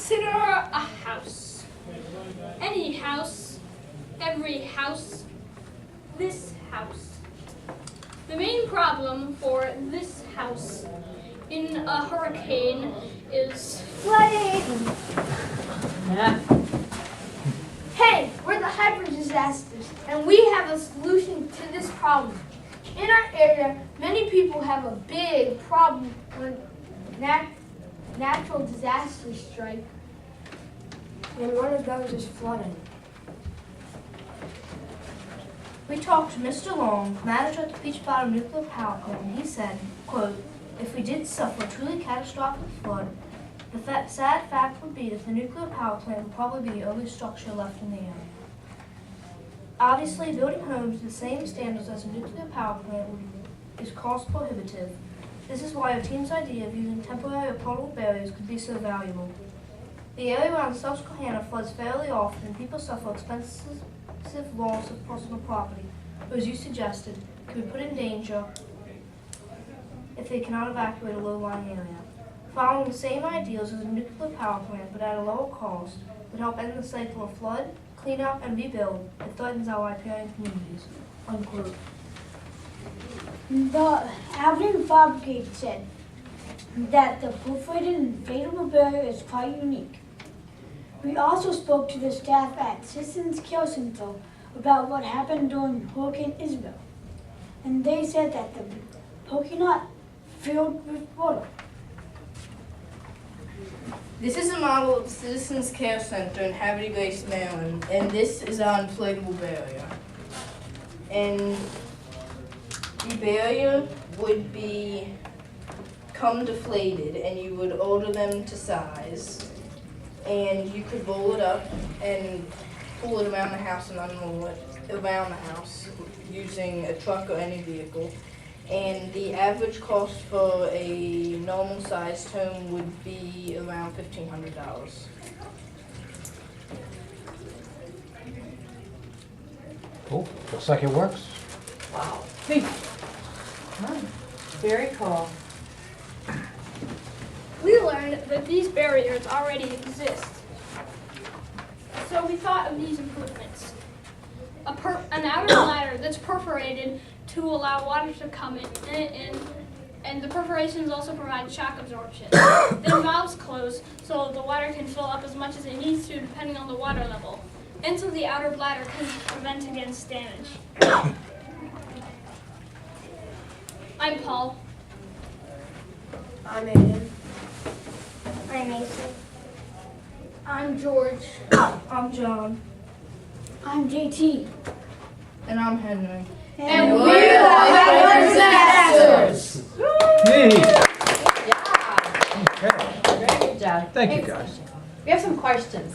Consider a house. Any house, every house, this house. The main problem for this house in a hurricane is Flooding! Yeah. Hey, we're the hyper disasters, and we have a solution to this problem. In our area, many people have a big problem when natural disasters strike. And one of those is flooding. We talked to Mr. Long, manager at the Peach Bottom Nuclear Power Plant, and he said, quote, if we did suffer a truly catastrophic flood, the sad fact would be that the nuclear power plant would probably be the only structure left in the area. Obviously, building homes to the same standards as a nuclear power plant is cost prohibitive. This is why our team's idea of using temporary or portable barriers could be so valuable. The area around Susquehanna floods fairly often, and people suffer expensive loss of personal property, or as you suggested, could be put in danger if they cannot evacuate a low-lying area. Following the same ideals as a nuclear power plant, but at a lower cost, would help end the cycle of flood, cleanup, and rebuild that threatens our riparian communities. Unquote. The Avenue Fabricate said that the perforated inflatable barrier is quite unique. We also spoke to the staff at Citizens Care Center about what happened during Hurricane Isabel, and they said that the parking lot filled with water. This is a model of the Citizens Care Center in Havre de Grace, Maryland, and this is our inflatable barrier. And the barrier would come deflated, and you would order them to size, and you could roll it up and pull it around the house and unroll it around the house using a truck or any vehicle. And the average cost for a normal sized home would be around $1,500. Cool. Looks like it works. Wow. Hey. Very cool. we learned that these barriers already exist. So we thought of these improvements. An outer ladder that's perforated to allow water to come in, and the perforations also provide shock absorption. Then valves close so the water can fill up as much as it needs to depending on the water level. And so the outer bladder can prevent against damage. I'm Paul. I'm Aiden. I'm Mason. I'm George. I'm John. I'm JT. And I'm Henry. And we're the hyper disasters. Neat. Yeah. Okay. Very good job. Thank you, Hey, guys. We have some questions.